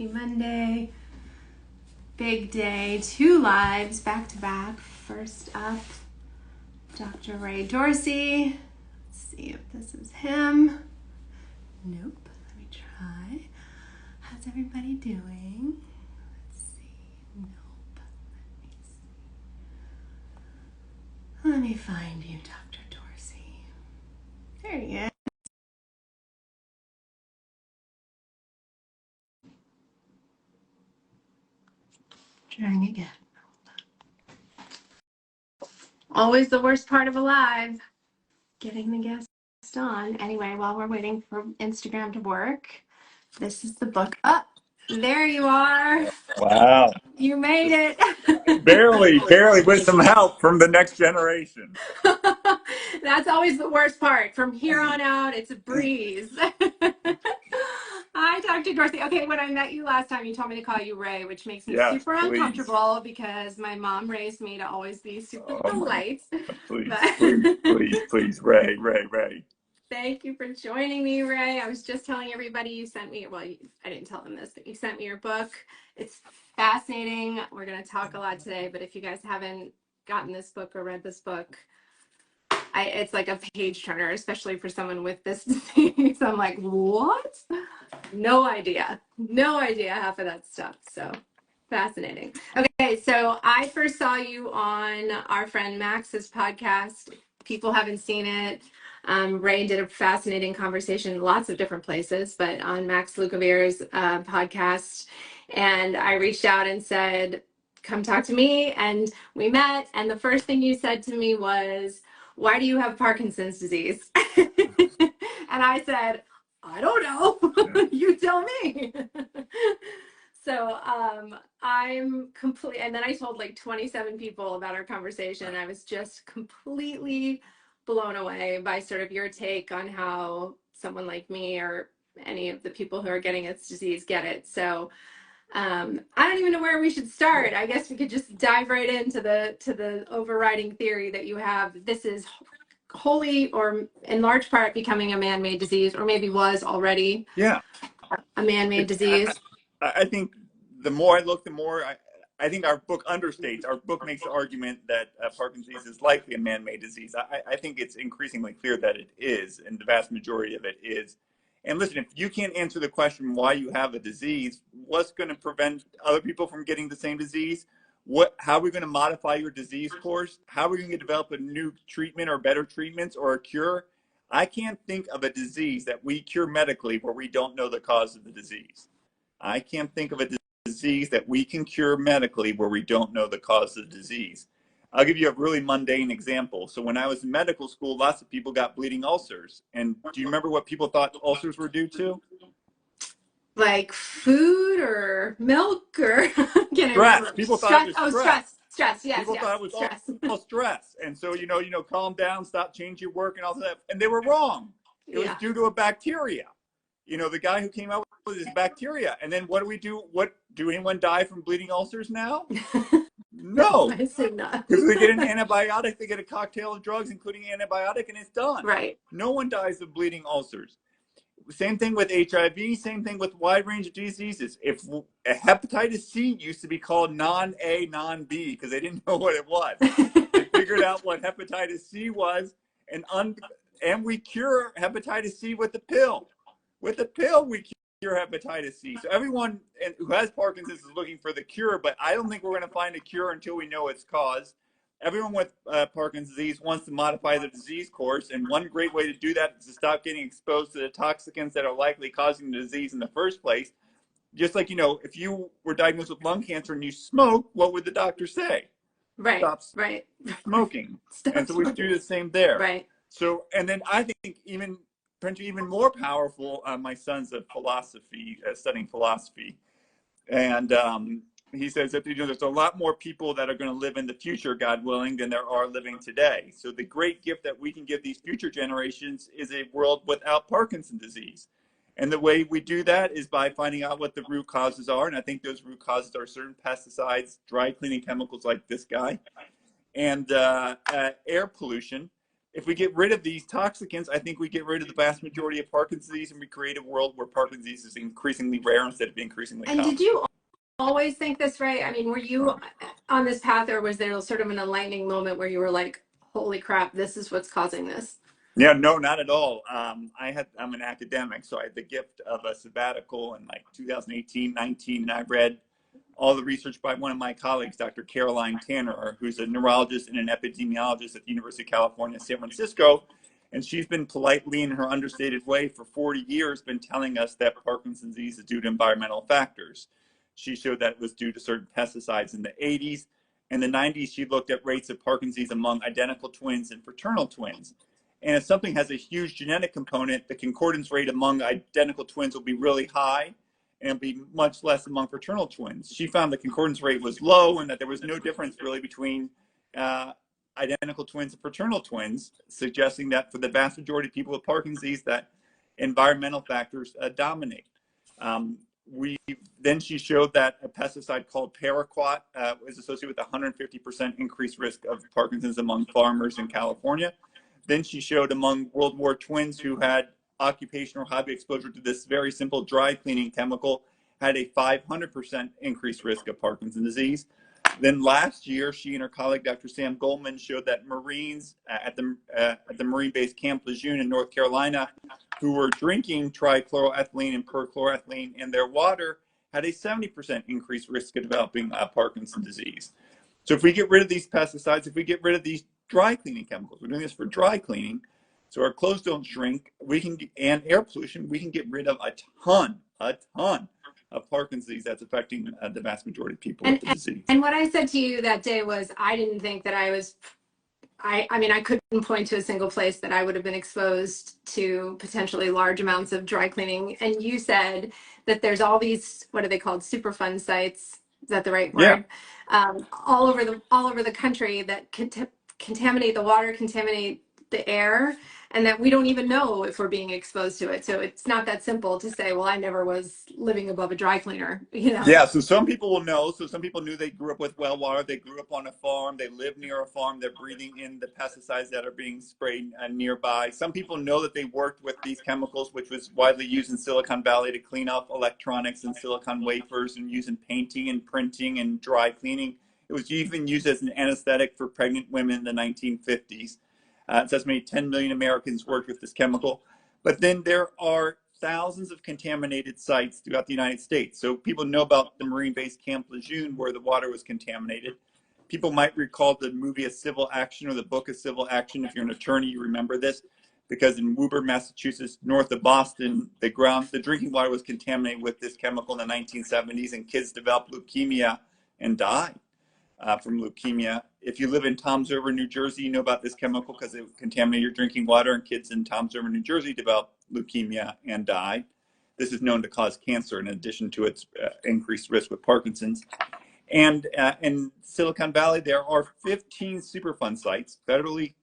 Happy Monday. Big day. 2 lives back to back. First up, Dr. Ray Dorsey. Let's see if this is him. Nope. Let me try. How's everybody doing? Let's see. Nope. Let me find you, Dr. Dorsey. There he is. Trying again. Always the worst part of a live, getting the guest on. Anyway, while we're waiting for Instagram to work, this is the book. Oh, there you are. Wow. You made it. Barely with some help from the next generation. That's always the worst part. From here on out, it's a breeze. Hi, Dr. Dorsey. Okay, when I met you last time, you told me to call you Ray, which makes me Yes, super please. uncomfortable because my mom raised me to always be super polite. Please, Ray. Thank you for joining me, Ray. I was just telling everybody you sent me, well, I didn't tell them this, but you sent me your book. It's fascinating. We're going to talk a lot today, but if you guys haven't gotten this book or read this book, it's like a page turner, especially for someone with this disease. I'm like, what? No idea half of that stuff. So fascinating. Okay, so I first saw you on our friend Max's podcast. People haven't seen it. Ray did a fascinating conversation in lots of different places, but on Max Lucavir's podcast. And I reached out and said, come talk to me. And we met. And the first thing you said to me was, why do you have Parkinson's disease? And I said, I don't know. You tell me. So I'm complete. And then I told like 27 people about our conversation. I was just completely blown away by sort of your take on how someone like me or any of the people who are getting this disease get it. So I don't even know where we should start. I guess we could just dive right into the overriding theory that you have. This is wholly or in large part becoming a man-made disease, or maybe was already a man-made disease. I think the more I look, the more I think our book understates. Our book makes the argument that Parkinson's disease is likely a man-made disease. I think it's increasingly clear that it is, and the vast majority of it is. And listen, if you can't answer the question why you have a disease, what's going to prevent other people from getting the same disease? How are we going to modify your disease course? How are we going to develop a new treatment or better treatments or a cure? I can't think of a disease that we cure medically where we don't know the cause of the disease. I can't think of a disease that we can cure medically where we don't know the cause of the disease. I'll give you a really mundane example. So when I was in medical school, lots of people got bleeding ulcers. And do you remember what people thought ulcers were due to? Like food or milk or stress. People thought it was stress. Stress. Yes. People thought it was stress. all stress. And so, calm down, stop changing your work and all that. And they were wrong. It was due to a bacteria. The guy who came out with this bacteria. And then what do we do? Do anyone die from bleeding ulcers now? No. I assume not. Because they get an antibiotic, they get a cocktail of drugs, including antibiotic, and it's done. Right. No one dies of bleeding ulcers. Same thing with HIV, same thing with a wide range of diseases. If hepatitis C used to be called non-A, non-B because they didn't know what it was. They figured out what hepatitis C was, and we cure hepatitis C with a pill. With a pill, we cure hepatitis C. So everyone who has Parkinson's is looking for the cure, but I don't think we're going to find a cure until we know its cause. Everyone with Parkinson's disease wants to modify the disease course, and one great way to do that is to stop getting exposed to the toxins that are likely causing the disease in the first place. Just like, if you were diagnosed with lung cancer and you smoke, what would the doctor say? Right. Stop smoking. And so we do the same there. Right. So, and then I think even more powerful, my son's studying philosophy. And he says that there's a lot more people that are going to live in the future, God willing, than there are living today. So the great gift that we can give these future generations is a world without Parkinson's disease. And the way we do that is by finding out what the root causes are. And I think those root causes are certain pesticides, dry cleaning chemicals like this guy, and air pollution. if we get rid of these toxicants, I think we get rid of the vast majority of Parkinson's disease, and we create a world where Parkinson's disease is increasingly rare instead of being increasingly And common. did you always think this, Ray? I mean, were you on this path, or was there sort of an enlightening moment where you were like, holy crap, this is what's causing this? Yeah, no, not at all. I'm an academic, so I had the gift of a sabbatical in like 2018, 19, and I read all the research by one of my colleagues, Dr. Caroline Tanner, who's a neurologist and an epidemiologist at the University of California, San Francisco. And she's been politely, in her understated way, for 40 years, been telling us that Parkinson's disease is due to environmental factors. She showed that it was due to certain pesticides in the 80s. In the 90s, she looked at rates of Parkinson's disease among identical twins and fraternal twins. And if something has a huge genetic component, the concordance rate among identical twins will be really high, and it'll be much less among fraternal twins. She found the concordance rate was low and that there was no difference really between identical twins and fraternal twins, suggesting that for the vast majority of people with Parkinson's disease, that environmental factors dominate. Then she showed that a pesticide called paraquat was associated with a 150% increased risk of Parkinson's among farmers in California. Then she showed among World War twins who had occupational hobby exposure to this very simple dry cleaning chemical had a 500% increased risk of Parkinson's disease. Then last year, she and her colleague, Dr. Sam Goldman, showed that Marines at the Marine base Camp Lejeune in North Carolina who were drinking trichloroethylene and perchloroethylene in their water had a 70% increased risk of developing Parkinson's disease. So if we get rid of these pesticides, if we get rid of these dry cleaning chemicals, we're doing this for dry cleaning, so our clothes don't shrink, and air pollution, we can get rid of a ton of Parkinson's disease that's affecting the vast majority of people with the disease. And what I said to you that day was, I didn't think that I mean, I couldn't point to a single place that I would have been exposed to potentially large amounts of dry cleaning. And you said that there's all these, what are they called, Superfund sites? Is that the right word? Yeah. All over the country that contaminate the water, contaminate the air, and that we don't even know if we're being exposed to it. So it's not that simple to say, well, I never was living above a dry cleaner, you know? Yeah, so some people will know. So some people knew they grew up with well water. They grew up on a farm. They live near a farm. They're breathing in the pesticides that are being sprayed nearby. Some people know that they worked with these chemicals, which was widely used in Silicon Valley to clean up electronics and silicon wafers and used in painting and printing and dry cleaning. It was even used as an anesthetic for pregnant women in the 1950s. It's estimated 10 million Americans worked with this chemical. But then there are thousands of contaminated sites throughout the United States. So people know about the Marine base Camp Lejeune where the water was contaminated. People might recall the movie A Civil Action or the book A Civil Action. If you're an attorney, you remember this, because in Woburn, Massachusetts, north of Boston, the drinking water was contaminated with this chemical in the 1970s, and kids developed leukemia and died from leukemia. If you live in Toms River, New Jersey, you know about this chemical because it contaminated your drinking water, and kids in Toms River, New Jersey develop leukemia and die. This is known to cause cancer in addition to its increased risk with Parkinson's. And in Silicon Valley, there are 15 Superfund sites, federally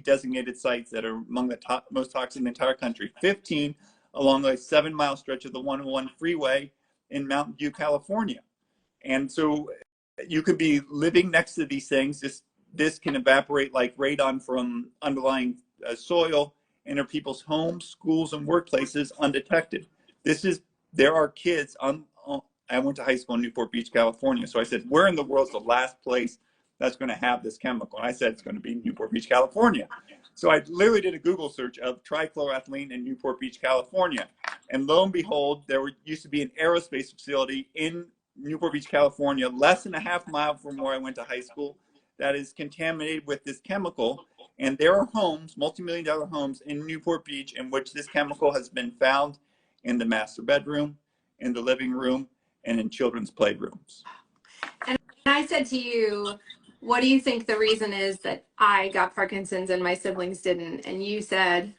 designated sites that are among the most toxic in the entire country. 15 along a 7-mile stretch of the 101 freeway in Mountain View, California. And so you could be living next to these things. This can evaporate like radon from underlying soil, enter people's homes, schools, and workplaces undetected. There are kids I went to high school in Newport Beach, California. So I said, where in the world is the last place that's going to have this chemical? And I said, it's going to be Newport Beach, California. So I literally did a Google search of trichloroethylene in Newport Beach, California. And lo and behold, used to be an aerospace facility in Newport Beach, California, less than a half mile from where I went to high school, that is contaminated with this chemical. And there are homes, multi-million-dollar homes in Newport Beach in which this chemical has been found in the master bedroom, in the living room, and in children's playrooms. And I said to you, what do you think the reason is that I got Parkinson's and my siblings didn't? And you said,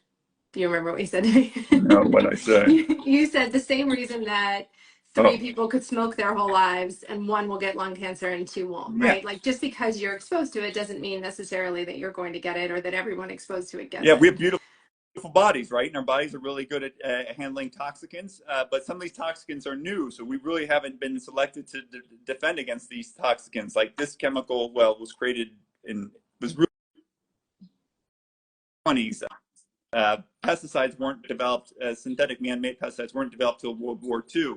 do you remember what you said to me? No, what I said. You said the same reason that 3 people could smoke their whole lives and 1 will get lung cancer and 2 won't, right? Like just because you're exposed to it doesn't mean necessarily that you're going to get it or that everyone exposed to it gets it. We have beautiful bodies, right? And our bodies are really good at handling toxicants, but some of these toxicants are new, so we really haven't been selected to defend against these toxicants. Like this chemical, was created was 1920s. Pesticides weren't developed, synthetic man-made pesticides weren't developed till World War II.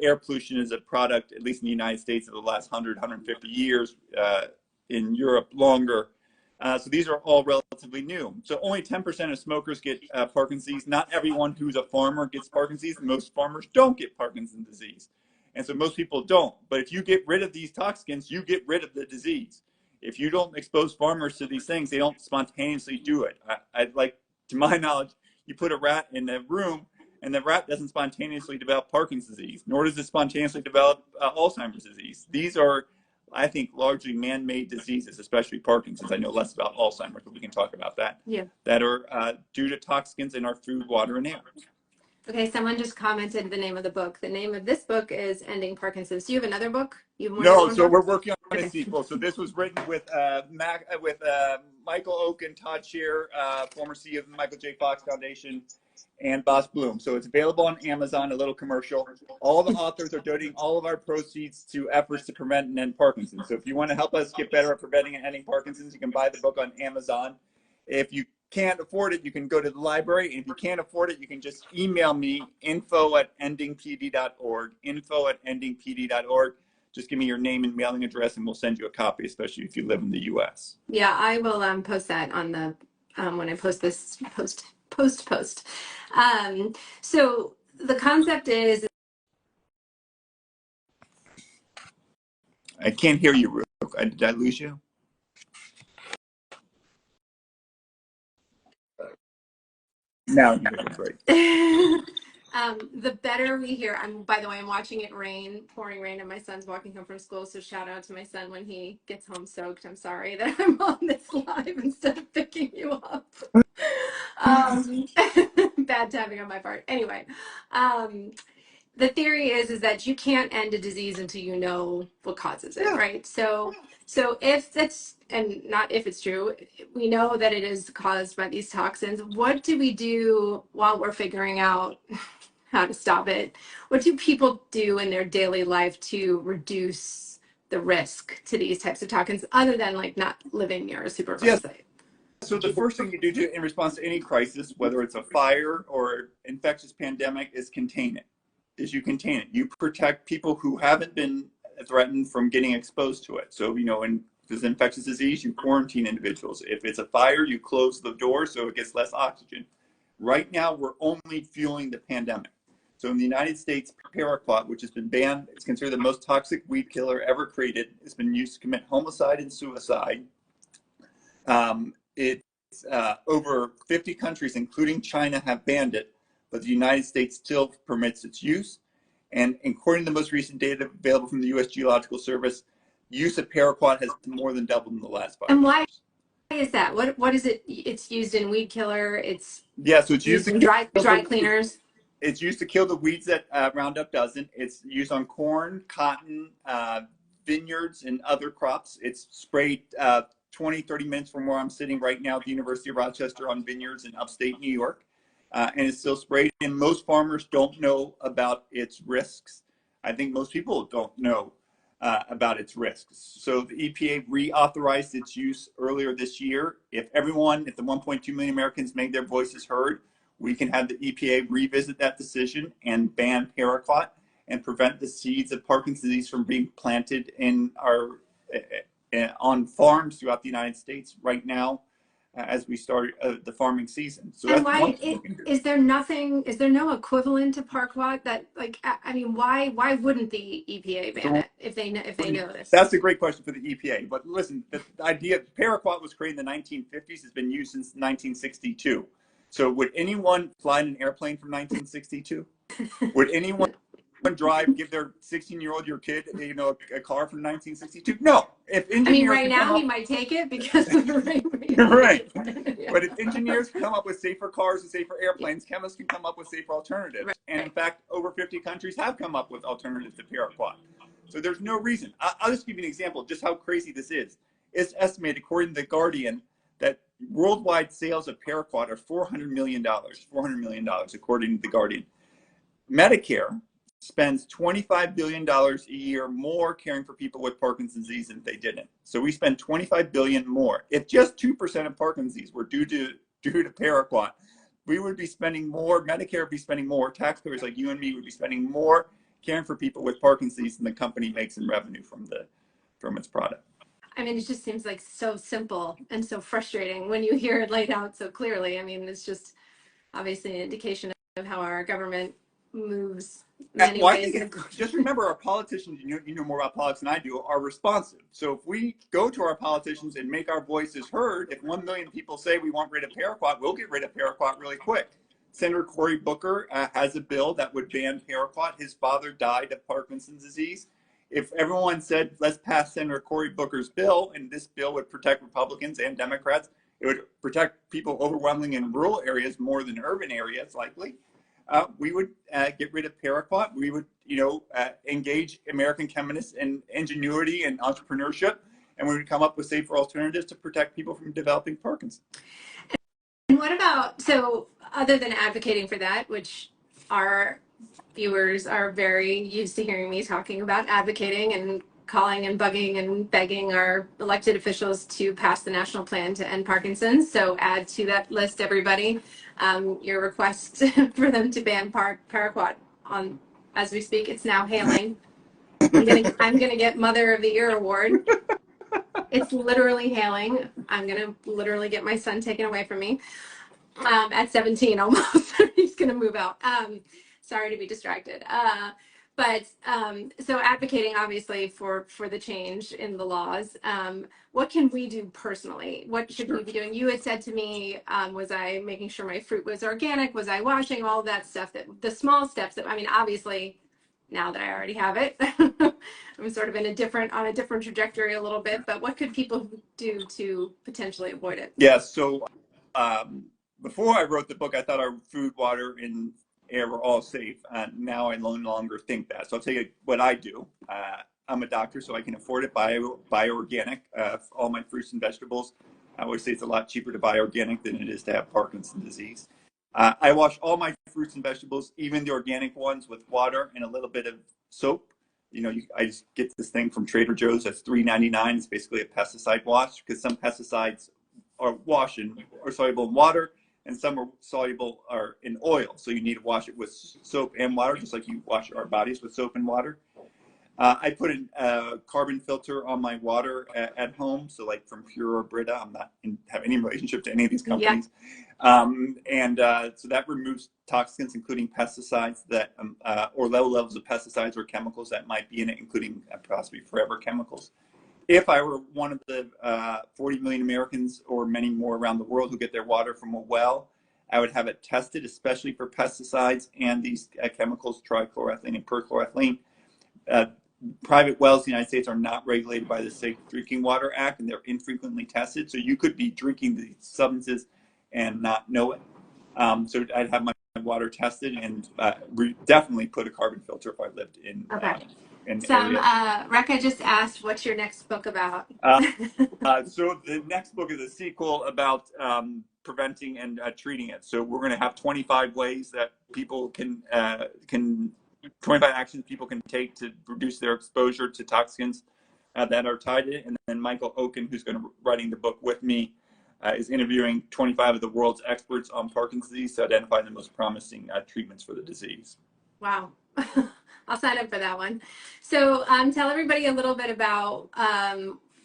Air pollution is a product, at least in the United States, of the last 100, 150 years, in Europe longer. So these are all relatively new. So only 10% of smokers get Parkinson's. Not everyone who's a farmer gets Parkinson's. Most farmers don't get Parkinson's disease. And so most people don't. But if you get rid of these toxins, you get rid of the disease. If you don't expose farmers to these things, they don't spontaneously do it. I'd like, to my knowledge, you put a rat in a room and the rat doesn't spontaneously develop Parkinson's disease, nor does it spontaneously develop Alzheimer's disease. These are, I think, largely man-made diseases, especially Parkinson's. I know less about Alzheimer's, but we can talk about that. Yeah. That are due to toxins in our food, water, and air. Okay, someone just commented the name of the book. The name of this book is Ending Parkinson's. Do you have another book? No, so we're working on a sequel. So this was written with Michael Oak and Todd Shear, former CEO of the Michael J. Fox Foundation, and Boss Bloom. So it's available on Amazon, a little commercial. All the authors are donating all of our proceeds to efforts to prevent and end Parkinson's. So if you want to help us get better at preventing and ending Parkinson's, you can buy the book on Amazon. If you can't afford it, you can go to the library. And if you can't afford it, you can just email me, info@endingpd.org, info@endingpd.org. Just give me your name and mailing address, and we'll send you a copy, especially if you live in the U.S. Yeah, I will post that on the when I post this post. So the concept is. I can't hear you, Ruth. Did I lose you? Now you hear me great. The better we hear, by the way, I'm watching it pouring rain, and my son's walking home from school. So shout out to my son when he gets home soaked. I'm sorry that I'm on this live instead of picking you up. Bad timing on my part. Anyway, the theory is that you can't end a disease until you know what causes it, right? So if that's, and not if it's true, we know that it is caused by these toxins. What do we do while we're figuring out how to stop it? What do people do in their daily life to reduce the risk to these types of toxins, other than like not living near a superfund site? So the first thing you do in response to any crisis, whether it's a fire or infectious pandemic, is contain it. You contain it. You protect people who haven't been threatened from getting exposed to it. So, if there's an infectious disease, you quarantine individuals. If it's a fire, you close the door so it gets less oxygen. Right now, we're only fueling the pandemic. So in the United States, paraquat, which has been banned, it's considered the most toxic weed killer ever created. It's been used to commit homicide and suicide. It's over 50 countries, including China, have banned it, but the United States still permits its use. And according to the most recent data available from the U.S. Geological Service, use of paraquat has more than doubled in the last 5 years. And why is that? What is it? It's used in weed killer. It's so it's used in dry cleaners. It's used to kill the weeds that Roundup doesn't. It's used on corn, cotton, vineyards, and other crops. It's sprayed 20, 30 minutes from where I'm sitting right now at the University of Rochester on vineyards in upstate New York. And it's still sprayed. And most farmers don't know about its risks. I think most people don't know about its risks. So the EPA reauthorized its use earlier this year. If the 1.2 million Americans make their voices heard, we can have the EPA revisit that decision and ban paraquat and prevent the seeds of Parkinson's disease from being planted in on farms throughout the United States right now as we start the farming season. So and why is there no equivalent to paraquat that, like, I mean, why wouldn't the EPA ban it if they know this? That's a great question for the EPA. But listen, the idea paraquat was created in the 1950s. It's been used since 1962. So would anyone fly in an airplane from 1962? Would anyone give their 16-year-old your kid a car from 1962? No. Right now he might take it because of the rain. Right. Yeah. But if engineers come up with safer cars and safer airplanes, chemists can come up with safer alternatives. Right. And in fact, over 50 countries have come up with alternatives to paraquat. So there's no reason. I'll just give you an example of just how crazy this is. It's estimated, according to The Guardian, that worldwide sales of paraquat are $400 million. $400 million, according to The Guardian. Medicare spends $25 billion a year more caring for people with Parkinson's disease than if they didn't. So we spend $25 billion more. If just 2% of Parkinson's disease were due due to Paraquat. We would be spending more, Medicare would be spending more, taxpayers like you and me would be spending more caring for people with Parkinson's than the company makes in revenue from its product. I mean, it just seems like so simple and so frustrating when you hear it laid out so clearly. I mean, it's just obviously an indication of how our government moves many well, ways. I think just remember, our politicians, you know more about politics than I do, are responsive. So if we go to our politicians and make our voices heard, if 1 million people say we want rid of Paraquat, we'll get rid of Paraquat really quick. Senator Cory Booker has a bill that would ban Paraquat. His father died of Parkinson's disease. If everyone said, let's pass Senator Cory Booker's bill, and this bill would protect Republicans and Democrats, it would protect people overwhelmingly in rural areas more than urban areas, likely. We would get rid of Paraquat. We would, engage American chemists in ingenuity and entrepreneurship, and we would come up with safer alternatives to protect people from developing Parkinson's. And what about, so other than advocating for that, which our viewers are very used to hearing me talking about advocating and calling and bugging and begging our elected officials to pass the national plan to end Parkinson's. So add to that list, everybody, your request for them to ban Paraquat on, as we speak. It's now hailing. I'm gonna get Mother of the Year award. It's literally hailing. I'm gonna literally get my son taken away from me at 17 almost. He's gonna move out. Sorry to be distracted. So advocating obviously for the change in the laws. What can we do personally? What should we be doing? You had said to me, was I making sure my fruit was organic? Was I washing? All that stuff, that the small steps that, I mean, obviously now that I already have it, I'm sort of on a different trajectory a little bit, but what could people do to potentially avoid it? Yeah, so before I wrote the book, I thought our food, water, and air were all safe. Now I no longer think that. So I'll tell you what I do. I'm a doctor, so I can afford it, buy organic. All my fruits and vegetables. I always say it's a lot cheaper to buy organic than it is to have Parkinson's disease. I wash all my fruits and vegetables, even the organic ones, with water and a little bit of soap. I just get this thing from Trader Joe's that's $3.99. It's basically a pesticide wash, because some pesticides are soluble in water, and some are soluble in oil. So you need to wash it with soap and water, just like you wash our bodies with soap and water. I put a carbon filter on my water at home. So like from Pure or Brita, I'm not have any relationship to any of these companies. Yeah. So that removes toxins, including pesticides or low levels of pesticides or chemicals that might be in it, including possibly forever chemicals. If I were one of the 40 million Americans or many more around the world who get their water from a well, I would have it tested, especially for pesticides and these chemicals, trichloroethylene and perchloroethylene. Private wells in the United States are not regulated by the Safe Drinking Water Act, and they're infrequently tested. So you could be drinking these substances and not know it. So I'd have my water tested, and definitely put a carbon filter if I lived in. Okay. Rekha just asked, what's your next book about? So the next book is a sequel about preventing and treating it. So we're going to have 25 ways that people can 25 actions people can take to reduce their exposure to toxins that are tied to it. And then Michael Oken, who's going to be writing the book with me, is interviewing 25 of the world's experts on Parkinson's disease to identify the most promising treatments for the disease. Wow. I'll sign up for that one. So tell everybody a little bit about,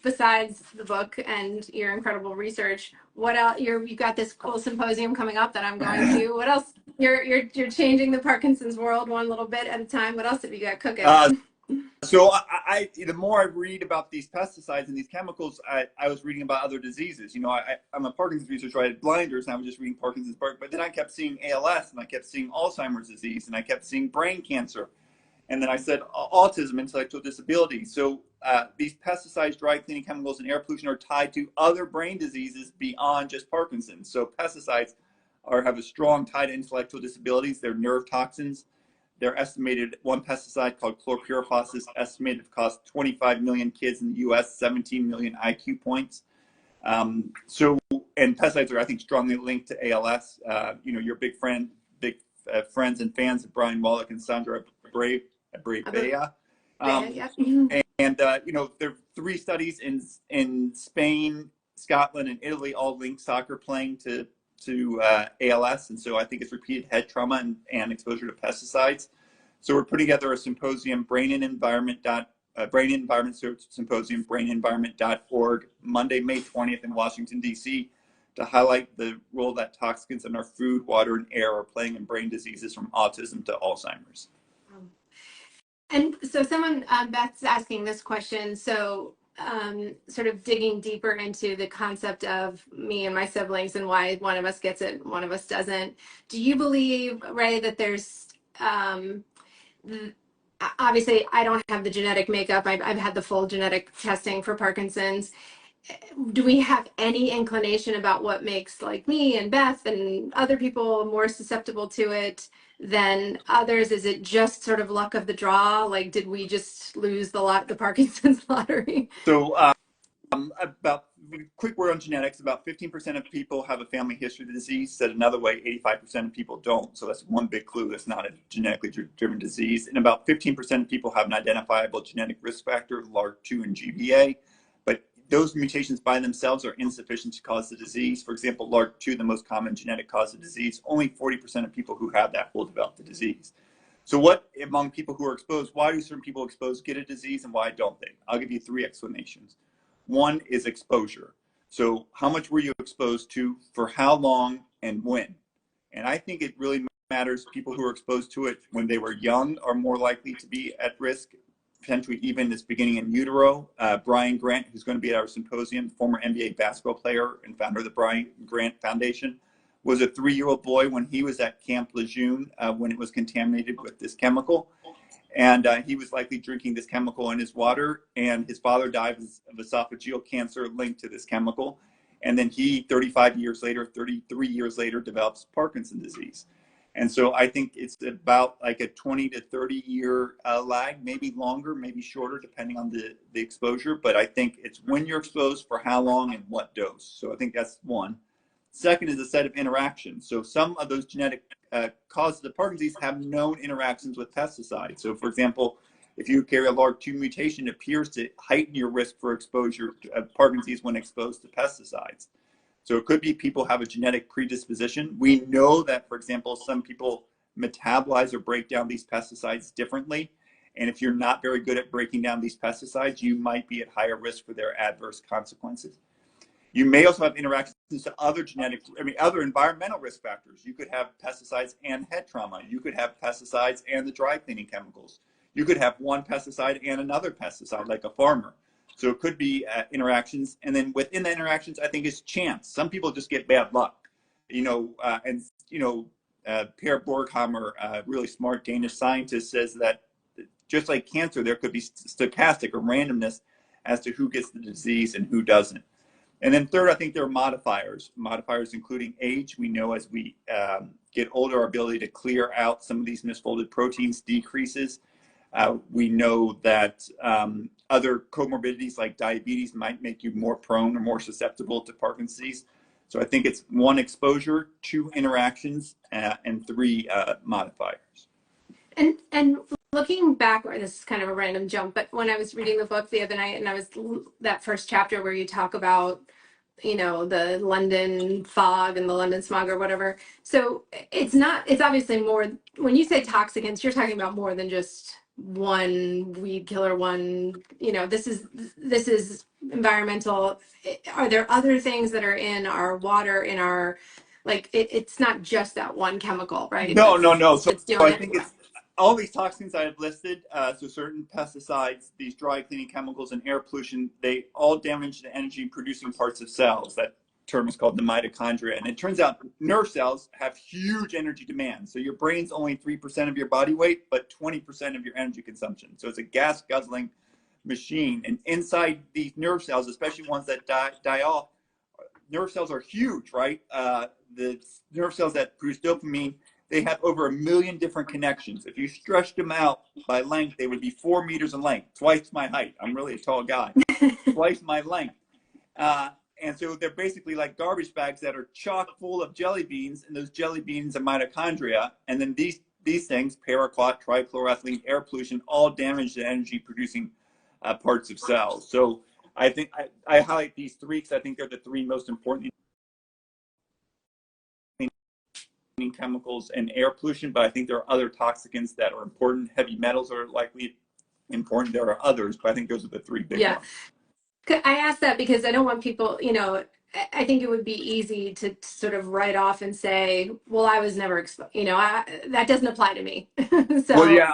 besides the book and your incredible research, what else? You've got this cool symposium coming up that I'm going to. What else? You're changing the Parkinson's world one little bit at a time. What else have you got cooking? So the more I read about these pesticides and these chemicals, I was reading about other diseases. I'm a Parkinson's researcher. I had blinders, and I was just reading Parkinson's, but then I kept seeing ALS, and I kept seeing Alzheimer's disease, and I kept seeing brain cancer. And then I said autism, intellectual disability. So these pesticides, dry cleaning chemicals, and air pollution are tied to other brain diseases beyond just Parkinson's. So pesticides have a strong tie to intellectual disabilities. They're nerve toxins. They're estimated, one pesticide called chlorpyrifos is estimated to cost 25 million kids in the U.S. 17 million IQ points. And pesticides are, I think, strongly linked to ALS. Your big friends and fans of Brian Wallach and Sandra Brave. There are 3 studies in Spain, Scotland, and Italy all link soccer playing to to ALS, and so I think it's repeated head trauma and exposure to pesticides. So we're putting together a symposium, Brain and Environment Symposium, braininenvironment.org, Monday, May 20th in Washington, D.C., to highlight the role that toxins in our food, water, and air are playing in brain diseases from autism to Alzheimer's. And so someone, Beth's asking this question, so sort of digging deeper into the concept of me and my siblings and why one of us gets it, one of us doesn't. Do you believe, Ray, that there's, obviously I don't have the genetic makeup, I've had the full genetic testing for Parkinson's. Do we have any inclination about what makes like me and Beth and other people more susceptible to it than others? Is it just sort of luck of the draw? Like, did we just lose the Parkinson's lottery? So about quick word on genetics, about 15% of people have a family history of the disease. Said another way, 85% of people don't. So that's one big clue. That's not a genetically driven disease. And about 15% of people have an identifiable genetic risk factor, LARC2 and GBA. But those mutations by themselves are insufficient to cause the disease. For example, LARC2, the most common genetic cause of disease, only 40% of people who have that will develop the disease. So what among people who are exposed, why do certain people exposed get a disease and why don't they? I'll give you three explanations. One is exposure. So how much were you exposed to, for how long, and when? And I think it really matters. People who are exposed to it when they were young are more likely to be at risk, potentially even this beginning in utero. Brian Grant, who's going to be at our symposium, former NBA basketball player and founder of the Brian Grant Foundation, was a 3-year-old boy when he was at Camp Lejeune when it was contaminated with this chemical. And he was likely drinking this chemical in his water, and his father died of esophageal cancer linked to this chemical. And then he, 33 years later, develops Parkinson's disease. And so I think it's about like a 20 to 30 year lag, maybe longer, maybe shorter, depending on the exposure. But I think it's when you're exposed, for how long, and what dose. So I think that's one. Second is a set of interactions. So some of those genetic causes of Parkinson's have known interactions with pesticides. So for example, if you carry a LARC2 mutation, it appears to heighten your risk for exposure to Parkinson's when exposed to pesticides. So it could be people have a genetic predisposition. We know that, for example, some people metabolize or break down these pesticides differently. And if you're not very good at breaking down these pesticides, you might be at higher risk for their adverse consequences. You may also have interactions to other other environmental risk factors. You could have pesticides and head trauma. You could have pesticides and the dry cleaning chemicals. You could have one pesticide and another pesticide, like a farmer. So it could be interactions. And then within the interactions, I think it's chance. Some people just get bad luck. Per Borghammer, a really smart Danish scientist, says that just like cancer, there could be stochastic or randomness as to who gets the disease and who doesn't. And then third, I think there are modifiers including age. We know as we get older, our ability to clear out some of these misfolded proteins decreases. We know that other comorbidities like diabetes might make you more prone or more susceptible to Parkinson's disease. So I think it's 1, exposure, 2, interactions, and 3, modifiers. And looking back, or this is kind of a random jump, but when I was reading the book the other night, and I was that first chapter where you talk about, the London fog and the London smog or whatever. So it's obviously more, when you say toxicants, you're talking about more than just one weed killer, this is environmental. Are there other things that are in our water, in our, it's not just that one chemical, right? No. So I it. think it's all these toxins I have listed, so certain pesticides, these dry cleaning chemicals, and air pollution, they all damage the energy producing parts of cells. That term is called the mitochondria. And it turns out nerve cells have huge energy demand. So your brain's only 3% of your body weight, but 20% of your energy consumption. So it's a gas guzzling machine. And inside these nerve cells, especially ones that die off, nerve cells are huge, right? The nerve cells that produce dopamine, they have over 1 million different connections. If you stretched them out by length, they would be 4 meters in length, twice my height. I'm really a tall guy, twice my length. And so they're basically like garbage bags that are chock full of jelly beans, and those jelly beans are mitochondria. And then these things, paraquat, trichloroethylene, air pollution, all damage the energy producing parts of cells. So I think I highlight these 3 because I think they're the 3 most important chemicals and air pollution, but I think there are other toxicants that are important. Heavy metals are likely important. There are others, but I think those are the three big ones. I asked that because I don't want people, I think it would be easy to sort of write off and say, well, I was never exposed, that doesn't apply to me. So, well, yeah,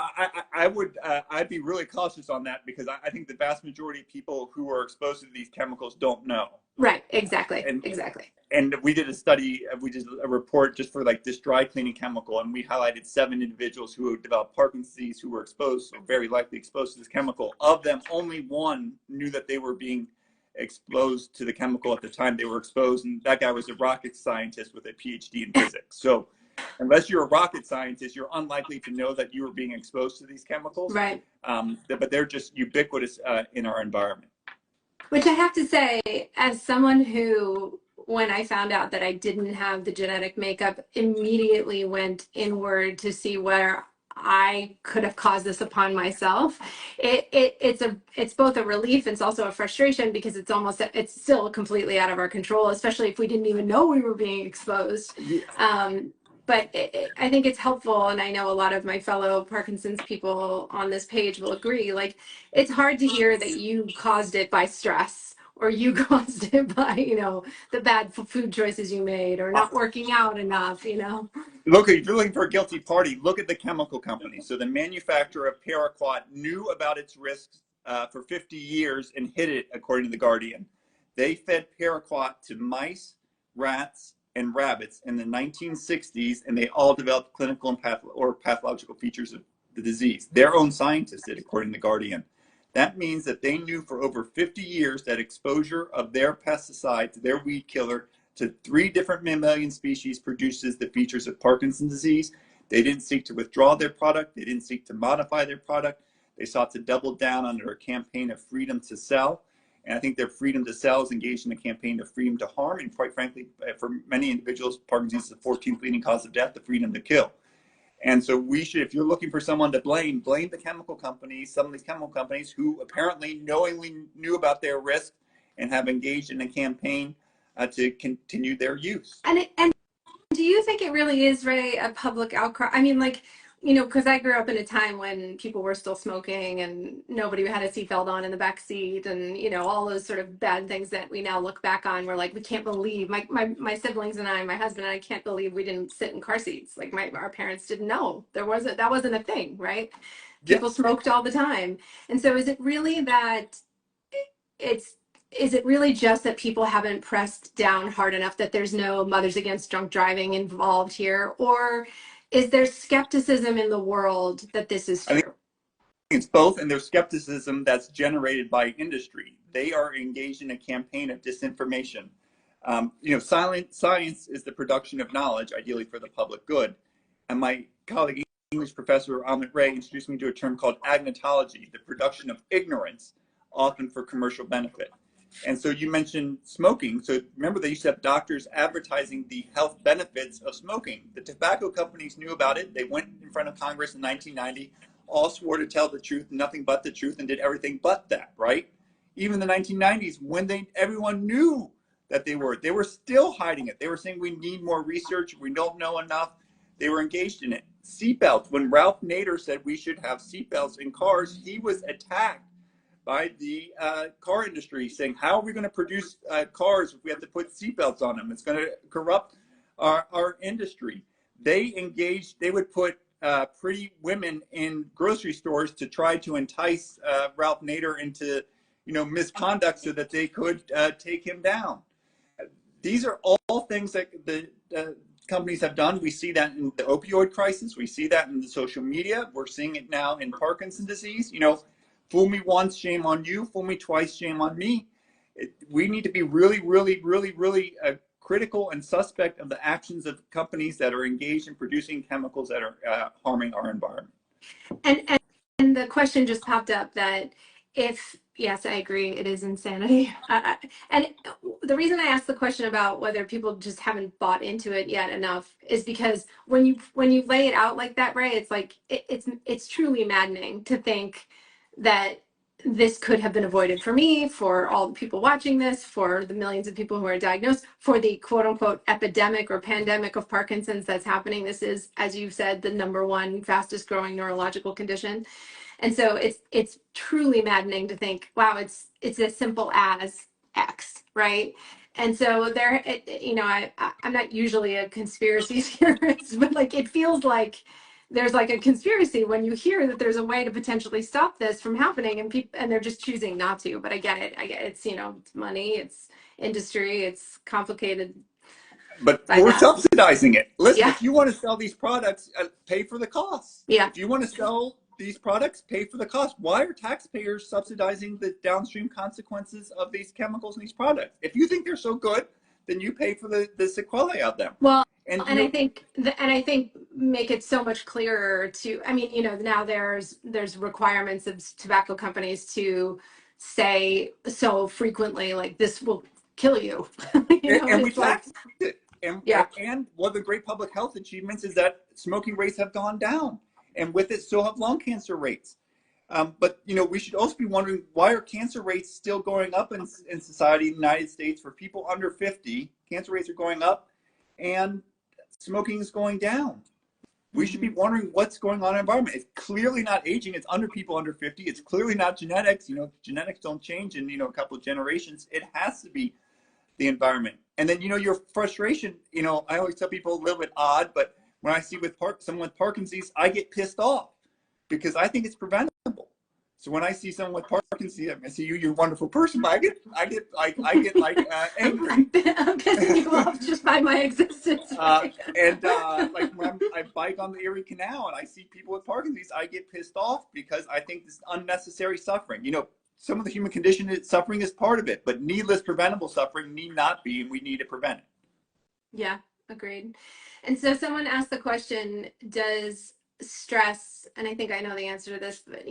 I would, I'd be really cautious on that because I think the vast majority of people who are exposed to these chemicals don't know. Right, exactly, and, exactly. And we did a study, we did a report just for like this dry cleaning chemical, and we highlighted 7 individuals who had developed Parkinson's disease who were exposed, or very likely exposed to this chemical. Of them, only 1 knew that they were being exposed to the chemical at the time they were exposed, and that guy was a rocket scientist with a PhD in physics. So unless you're a rocket scientist, you're unlikely to know that you were being exposed to these chemicals. Right. But they're just ubiquitous in our environment. Which I have to say, as someone who, when I found out that I didn't have the genetic makeup, immediately went inward to see where I could have caused this upon myself. It's both a relief and it's also a frustration because it's still completely out of our control, especially if we didn't even know we were being exposed. Yeah. But I think it's helpful, and I know a lot of my fellow Parkinson's people on this page will agree, like, it's hard to hear that you caused it by stress, or you caused it by, the bad food choices you made, or not working out enough, Look, if you're looking for a guilty party, look at the chemical company. So the manufacturer of Paraquat knew about its risks for 50 years and hid it, according to The Guardian. They fed Paraquat to mice, rats, and rabbits in the 1960s, and they all developed clinical and pathological features of the disease. Their own scientists did, according to The Guardian. That means that they knew for over 50 years that exposure of their pesticide to their weed killer to 3 different mammalian species produces the features of Parkinson's disease. They didn't seek to withdraw their product. They didn't seek to modify their product. They sought to double down under a campaign of freedom to sell. And I think their freedom to sell is engaged in a campaign of freedom to harm. And quite frankly, for many individuals, Parkinson's is the 14th leading cause of death, the freedom to kill. And so we should, if you're looking for someone to blame the chemical companies, some of these chemical companies who apparently knowingly knew about their risk and have engaged in a campaign to continue their use. And do you think it really is, Ray, a public outcry? I mean, like, because I grew up in a time when people were still smoking and nobody had a seatbelt on in the back seat, and all those sort of bad things that we now look back on. We're like, we can't believe my siblings and I, my husband and I, can't believe we didn't sit in car seats. Like our parents didn't know that wasn't a thing, right? People smoked all the time, and so is it really that is it really just that people haven't pressed down hard enough, that there's no Mothers Against Drunk Driving involved here? Or is there skepticism in the world that this is true? I think it's both, and there's skepticism that's generated by industry. They are engaged in a campaign of disinformation. Science is the production of knowledge, ideally for the public good. And my colleague, English professor Amit Ray, introduced me to a term called agnotology, the production of ignorance, often for commercial benefit. And so you mentioned smoking. So remember, they used to have doctors advertising the health benefits of smoking. The tobacco companies knew about it. They went in front of Congress in 1990, all swore to tell the truth, nothing but the truth, and did everything but that, right? Even the 1990s, when everyone knew that they were still hiding it. They were saying we need more research, we don't know enough. They were engaged in it. Seatbelts, when Ralph Nader said we should have seatbelts in cars, he was attacked by the car industry, saying, how are we going to produce cars if we have to put seatbelts on them? It's going to corrupt our industry. They would put pretty women in grocery stores to try to entice Ralph Nader into misconduct so that they could take him down. These are all things that the companies have done. We see that in the opioid crisis. We see that in the social media. We're seeing it now in Parkinson's disease. Fool me once, shame on you. Fool me twice, shame on me. We need to be really, really, really, really critical and suspect of the actions of companies that are engaged in producing chemicals that are harming our environment. And the question just popped up that yes, I agree, it is insanity. And the reason I asked the question about whether people just haven't bought into it yet enough is because when you lay it out like that, Ray, it's like it's truly maddening to think that this could have been avoided for me, for all the people watching this, for the millions of people who are diagnosed, for the quote unquote epidemic or pandemic of Parkinson's that's happening. This is, as you've said, the #1 fastest growing neurological condition. And so it's truly maddening to think, wow, it's as simple as X, right? And so there, I'm not usually a conspiracy theorist, but like it feels like there's like a conspiracy when you hear that there's a way to potentially stop this from happening, and people and they're just choosing not to. But I get it. It's it's money, it's industry, it's complicated. But we're subsidizing it. Listen, if you want to sell these products, pay for the cost. Yeah. If you want to sell these products, pay for the cost. Why are taxpayers subsidizing the downstream consequences of these chemicals and these products? If you think they're so good, then you pay for the sequelae of them. Well, and I think make it so much clearer to, I mean, now there's requirements of tobacco companies to say so frequently, like, this will kill you. And we tax it. And one of the great public health achievements is that smoking rates have gone down, and with it still have lung cancer rates. But we should also be wondering, why are cancer rates still going up in society in the United States? For people under 50, cancer rates are going up and smoking is going down. We should be wondering what's going on in the environment. It's clearly not aging. It's under people under 50. It's clearly not genetics. Genetics don't change in a couple of generations. It has to be the environment. And then your frustration. I always tell people, a little bit odd, but when I see someone with Parkinson's, I get pissed off because I think it's preventable. So when I see someone with Parkinson's, I see you're a wonderful person, but I get angry. I'm pissing you off just by my existence. Like when I bike on the Erie Canal and I see people with Parkinson's, I get pissed off because I think this is unnecessary suffering. Some of the human condition suffering is part of it, but needless preventable suffering need not be, and we need to prevent it. Yeah, agreed. And so someone asked the question, does stress, and I think I know the answer to this, but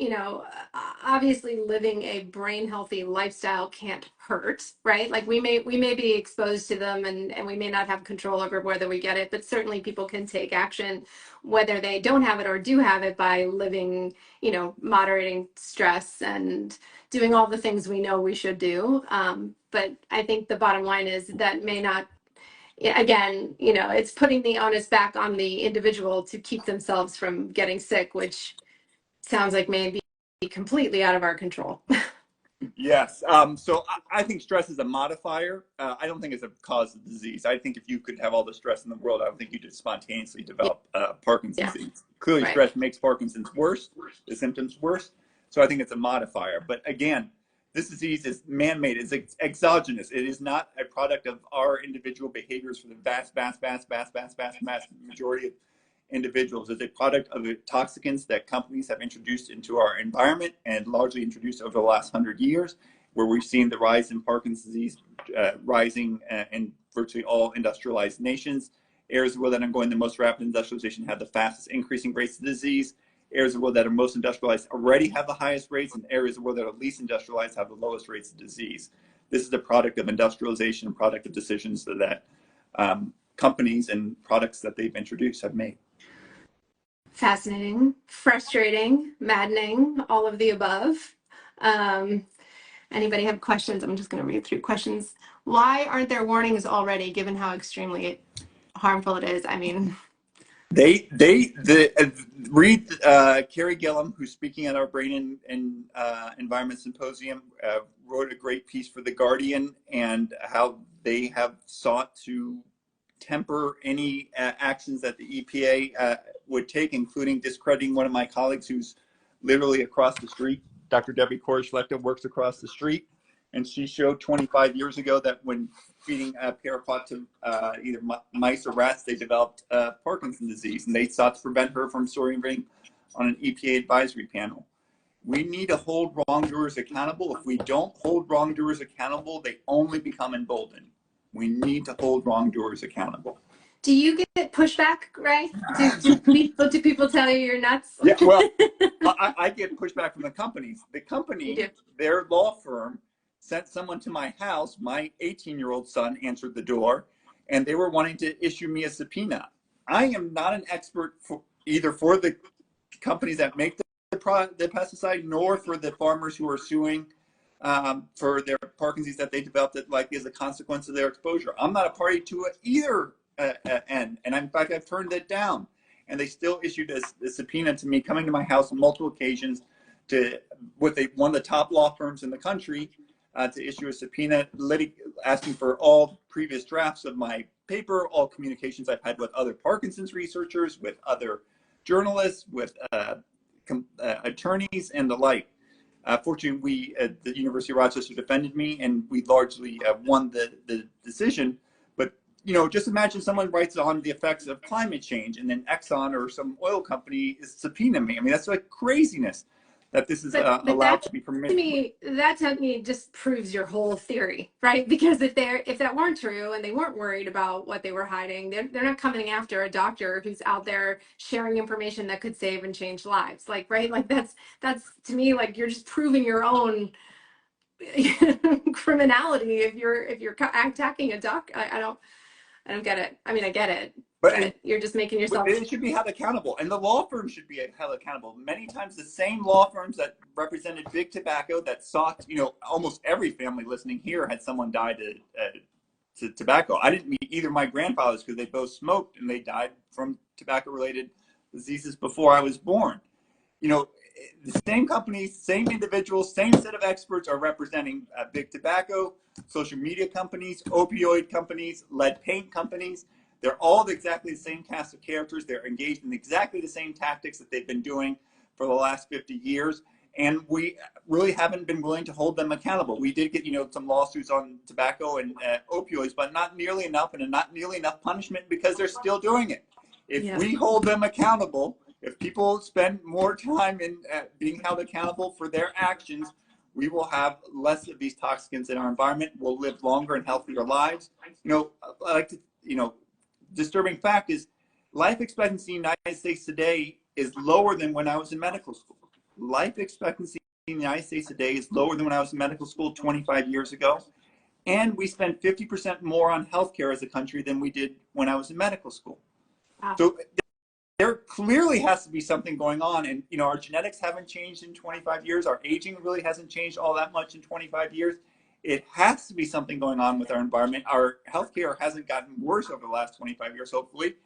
obviously living a brain healthy lifestyle can't hurt, right? Like we may be exposed to them and we may not have control over whether we get it, but certainly people can take action whether they don't have it or do have it by living, moderating stress and doing all the things we know we should do. But I think the bottom line is that may not, again, it's putting the onus back on the individual to keep themselves from getting sick, which sounds like may be completely out of our control. Yes. So I think stress is a modifier. I don't think it's a cause of disease. I think if you could have all the stress in the world, I don't think you could spontaneously develop Parkinson's disease. Clearly, right. Stress makes Parkinson's worse, the symptoms worse. So I think it's a modifier. But again, this disease is man-made. It's exogenous. It is not a product of our individual behaviors for the vast majority of individuals. It's a product of the toxins that companies have introduced into our environment and largely introduced over the last 100 years, where we've seen the rise in Parkinson's disease rising in virtually all industrialized nations. Areas of the world that are going the most rapid industrialization have the fastest increasing rates of disease. Areas of the world that are most industrialized already have the highest rates, and areas of the world that are least industrialized have the lowest rates of disease. This is a product of industrialization, product of decisions that companies and products that they've introduced have made. Fascinating, frustrating, maddening, all of the above. Anybody have questions? I'm just going to read through questions. Why aren't there warnings already, given how extremely harmful it is? I mean, read Carrie Gillum, who's speaking at our Brain and Environment Symposium, wrote a great piece for The Guardian, and how they have sought to temper any actions that the EPA would take, including discrediting one of my colleagues who's literally across the street. Dr. Debbie Koresh-Lecter works across the street, and she showed 25 years ago that when feeding paraquat to either mice or rats, they developed Parkinson's disease, and they sought to prevent her from serving on an EPA advisory panel. We need to hold wrongdoers accountable. If we don't hold wrongdoers accountable, they only become emboldened. We need to hold wrongdoers accountable. Do you get pushback, Ray? Do people tell you you're nuts? Yeah, well, I get pushback from the companies. The company, their law firm, sent someone to my house. My 18-year-old son answered the door, and they were wanting to issue me a subpoena. I am not an expert for the companies that make the the pesticide, nor for the farmers who are suing for their Parkinson's that they developed that likely as a consequence of their exposure. I'm not a party to either end, and in fact, I've turned it down. And they still issued a subpoena to me, coming to my house on multiple occasions with one of the top law firms in the country to issue a subpoena asking for all previous drafts of my paper, all communications I've had with other Parkinson's researchers, with other journalists, with attorneys, and the like. Fortunately, we at the University of Rochester defended me, and we largely won the decision. But just imagine someone writes on the effects of climate change, and then Exxon or some oil company is subpoenaing me. I mean, that's like craziness that this is allowed to be permitted. That to me just proves your whole theory, right? Because if that weren't true and they weren't worried about what they were hiding, they're not coming after a doctor who's out there sharing information that could save and change lives. Like, right? Like that's to me, like you're just proving your own criminality if you're attacking a doc. I don't get it. I mean, I get it. But you're just making yourself. It should be held accountable, and the law firm should be held accountable. Many times, the same law firms that represented big tobacco that sought, almost every family listening here had someone die to tobacco. I didn't meet either of my grandfathers because they both smoked and they died from tobacco-related diseases before I was born. The same companies, same individuals, same set of experts are representing big tobacco, social media companies, opioid companies, lead paint companies. They're all exactly the same cast of characters. They're engaged in exactly the same tactics that they've been doing for the last 50 years. And we really haven't been willing to hold them accountable. We did get, some lawsuits on tobacco and opioids, but not nearly enough, and not nearly enough punishment because they're still doing it. If we hold them accountable, if people spend more time in being held accountable for their actions, we will have less of these toxins in our environment. We'll live longer and healthier lives. I like to, disturbing fact is life expectancy in the United States today is lower than when I was in medical school. Life expectancy in the United States today is lower than when I was in medical school 25 years ago. And we spend 50% more on healthcare as a country than we did when I was in medical school. Wow. So there clearly has to be something going on. And, our genetics haven't changed in 25 years. Our aging really hasn't changed all that much in 25 years. It has to be something going on with our environment. Our healthcare hasn't gotten worse over the last 25 years, hopefully.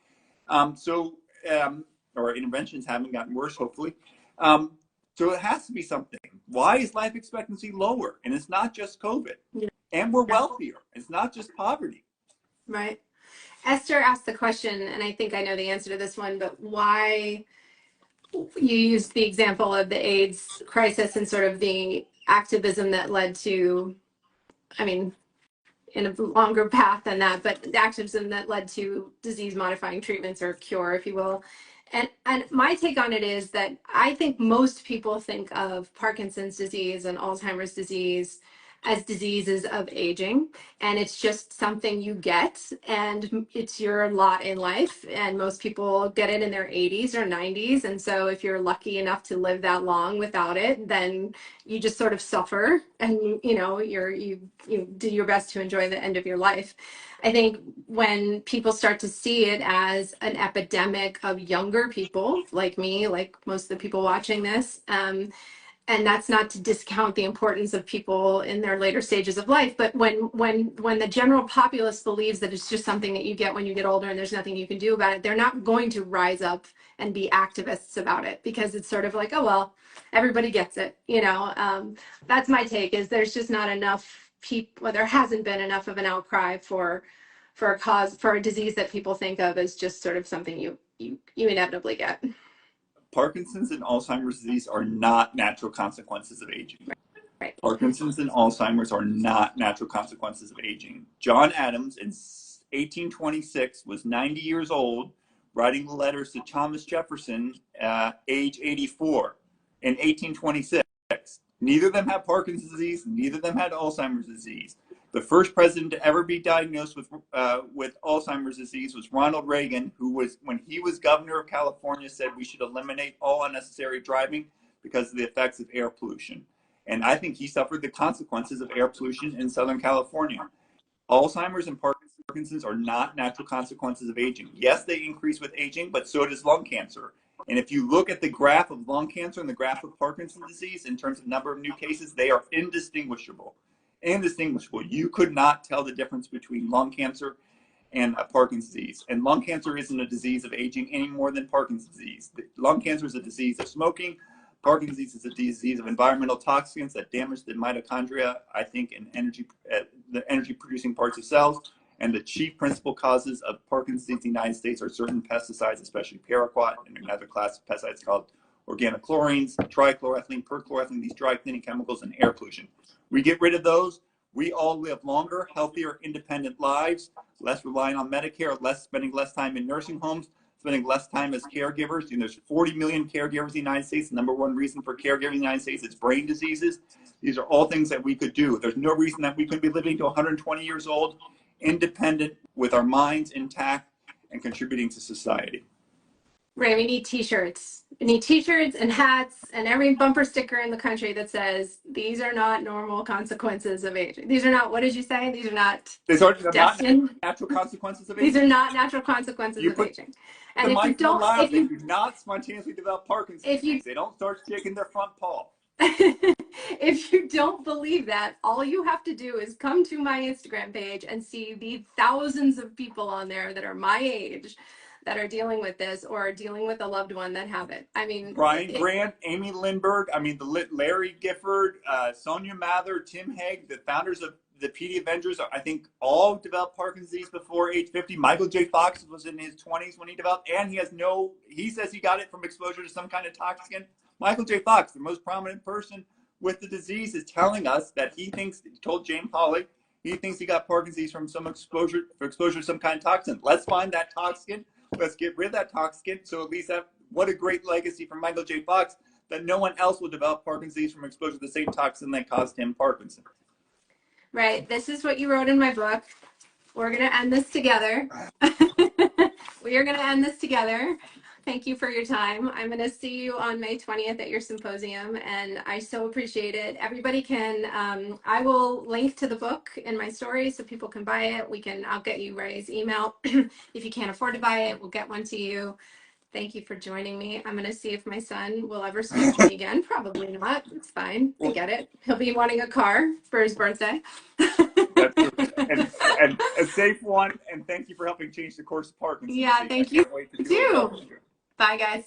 Or interventions haven't gotten worse, hopefully. So it has to be something. Why is life expectancy lower? And it's not just COVID. Yeah. And we're wealthier. It's not just poverty. Right. Esther asked the question, and I think I know the answer to this one, but why you used the example of the AIDS crisis and sort of the activism that led to, in a longer path than that, but the activism that led to disease-modifying treatments or cure, if you will. And my take on it is that I think most people think of Parkinson's disease and Alzheimer's disease as diseases of aging, and it's just something you get, and it's your lot in life, and most people get it in their 80s or 90s, and so if you're lucky enough to live that long without it, then you just sort of suffer, and you do your best to enjoy the end of your life. I think when people start to see it as an epidemic of younger people like me, like most of the people watching this, and that's not to discount the importance of people in their later stages of life, but when the general populace believes that it's just something that you get when you get older and there's nothing you can do about it, they're not going to rise up and be activists about it, because it's sort of like, oh well, everybody gets it, that's my take, is there's just not enough people, well, there hasn't been enough of an outcry for a disease that people think of as just sort of something you inevitably get. Parkinson's and Alzheimer's disease are not natural consequences of aging. Right. Parkinson's and Alzheimer's are not natural consequences of aging. John Adams in 1826 was 90 years old, writing letters to Thomas Jefferson, age 84, in 1826. Neither of them had Parkinson's disease. Neither of them had Alzheimer's disease. The first president to ever be diagnosed with Alzheimer's disease was Ronald Reagan, who was, when he was governor of California, said we should eliminate all unnecessary driving because of the effects of air pollution. And I think he suffered the consequences of air pollution in Southern California. Alzheimer's and Parkinson's are not natural consequences of aging. Yes, they increase with aging, but so does lung cancer. And if you look at the graph of lung cancer and the graph of Parkinson's disease in terms of number of new cases, they are indistinguishable. Indistinguishable. You could not tell the difference between lung cancer and Parkinson's disease. And lung cancer isn't a disease of aging any more than Parkinson's disease. Lung cancer is a disease of smoking. Parkinson's disease is a disease of environmental toxins that damage the mitochondria, I think, and the energy-producing parts of cells. And the chief principal causes of Parkinson's disease in the United States are certain pesticides, especially paraquat and another class of pesticides called organochlorines, trichloroethylene, perchloroethylene, these dry cleaning chemicals, and air pollution. We get rid of those, we all live longer, healthier, independent lives, less relying on Medicare, spending less time in nursing homes, spending less time as caregivers. There's 40 million caregivers in the United States. The number one reason for caregiving in the United States is brain diseases. These are all things that we could do. There's no reason that we couldn't be living to 120 years old, independent, with our minds intact, and contributing to society. Ray, we need t-shirts. We need t-shirts and hats and every bumper sticker in the country that says, these are not normal consequences of aging. These are not, what did you say? These are not destined. Not natural consequences of aging. These are not natural consequences of aging. And if you don't, if you do not spontaneously develop Parkinson's, they don't start shaking their front paw. If you don't believe that, all you have to do is come to my Instagram page and see the thousands of people on there that are my age that are dealing with this or are dealing with a loved one that have it. I mean, Brian Grant, Amy Lindbergh, Larry Gifford, Sonia Mather, Tim Haig, the founders of the PD Avengers, I think all developed Parkinson's disease before age 50. Michael J. Fox was in his 20s when he developed, and he says he got it from exposure to some kind of toxin. Michael J. Fox, the most prominent person with the disease, is telling us that he told James Hawley, he thinks he got Parkinson's disease from some exposure to some kind of toxin. Let's find that toxin. Let's get rid of that toxin. So at least what a great legacy from Michael J. Fox, that no one else will develop Parkinson's disease from exposure to the same toxin that caused him Parkinson. Right. This is what you wrote in my book. We're going to end this together. We are going to end this together. Thank you for your time. I'm going to see you on May 20th at your symposium, and I so appreciate it. Everybody can, I will link to the book in my story so people can buy it. I'll get you Ray's email. If you can't afford to buy it, we'll get one to you. Thank you for joining me. I'm going to see if my son will ever speak to me again. Probably not. It's fine. I get it. He'll be wanting a car for his birthday. and a safe one. And thank you for helping change the course of Parkinson's. Yeah, thank you. Bye, guys.